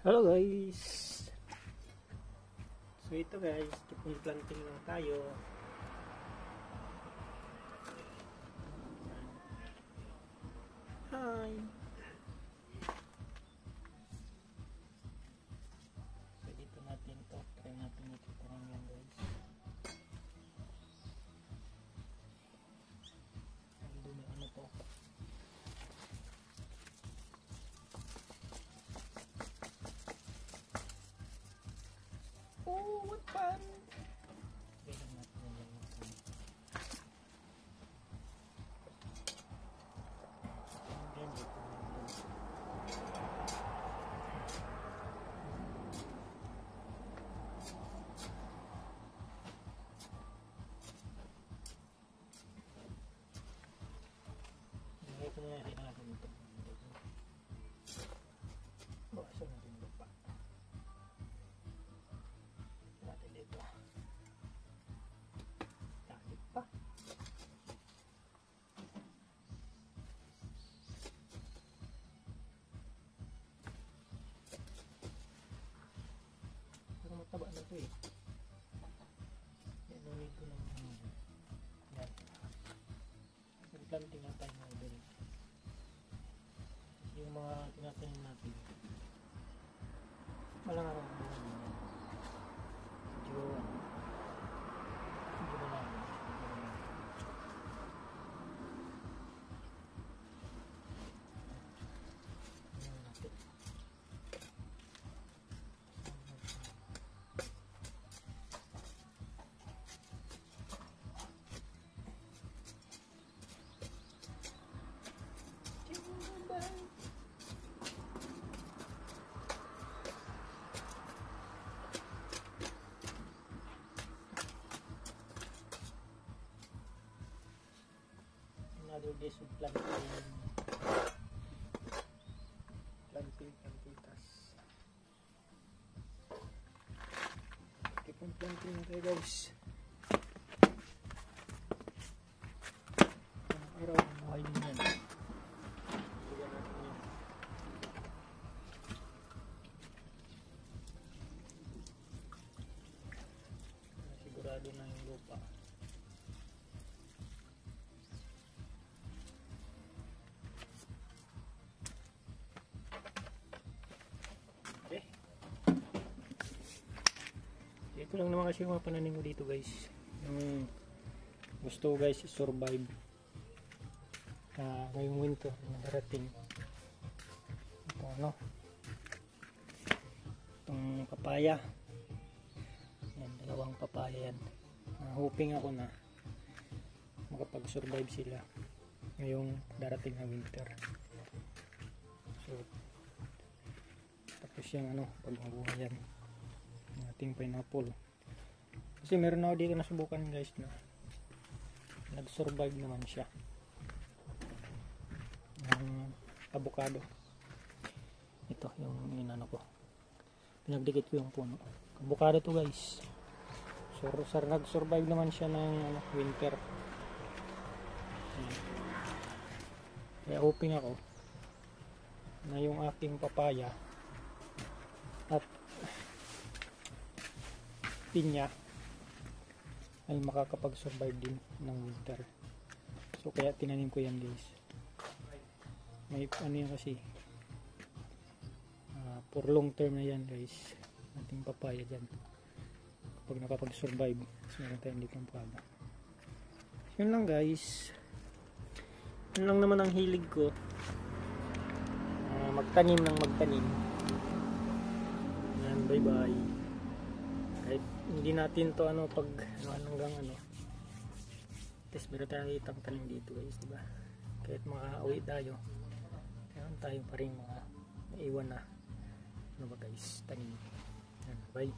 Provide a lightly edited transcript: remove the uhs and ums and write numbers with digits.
Hello guys. So ito guys, kipon planting lang tayo. Hi. So dito natin to, try natin ito parang yan guys. Ang dumi ano to. Oh, what fun! Kailan natin yan natin. Yan dito natin. Lagay ko na natin ito. Bawasan natin yung lupa. Natin dito. Takip pa. Pero mataba na ito eh. Yan, no need ko ng yan. Planting na tayo mga idol. Yung mga tinatanim natin malang araw na yan. Medyo malaki. Ayan natin. Another days of plantitas. Kipon planting na tayo guys. Araw buhay din yan. Bigyan natin yan. Sigurado na yung lupa. Okay. Ito lang naman kasi yung mga pananim mo dito guys. Yung gusto ko guys survive ngayong winter na darating. Ito ano, itong papaya yan, dalawang papaya yan. Hoping ako na makapag survive sila ngayong darating na winter. So tapos yung ano, pag mabuhay yan yung ating pineapple. Kasi meron ako dito nasubukan guys na nag survive naman siya. Yung avocado, ito yung inano ko, pinagdikit ko yung puno. Avocado to guys. So nag survive naman siya ng winter. Kaya hoping ako na yung aking papaya at pinya ay makakapag-survive din ng winter. So kaya tinanim ko yan guys. May ano yan kasi for long term na yan guys, ating papaya dyan kapag nakapag-survive. So meron tayong ditong pala. Yun lang guys, yun lang naman ang hilig ko, magtanim ng magtanim. Yan, bye bye. Kahit hindi natin to ano pag hanggang ano, test meron tayo itang tanim dito guys, diba? Kahit makauwi tayo, meron tayo pa rin mga naiwan na ano ba guys, tanim. Yan, bye.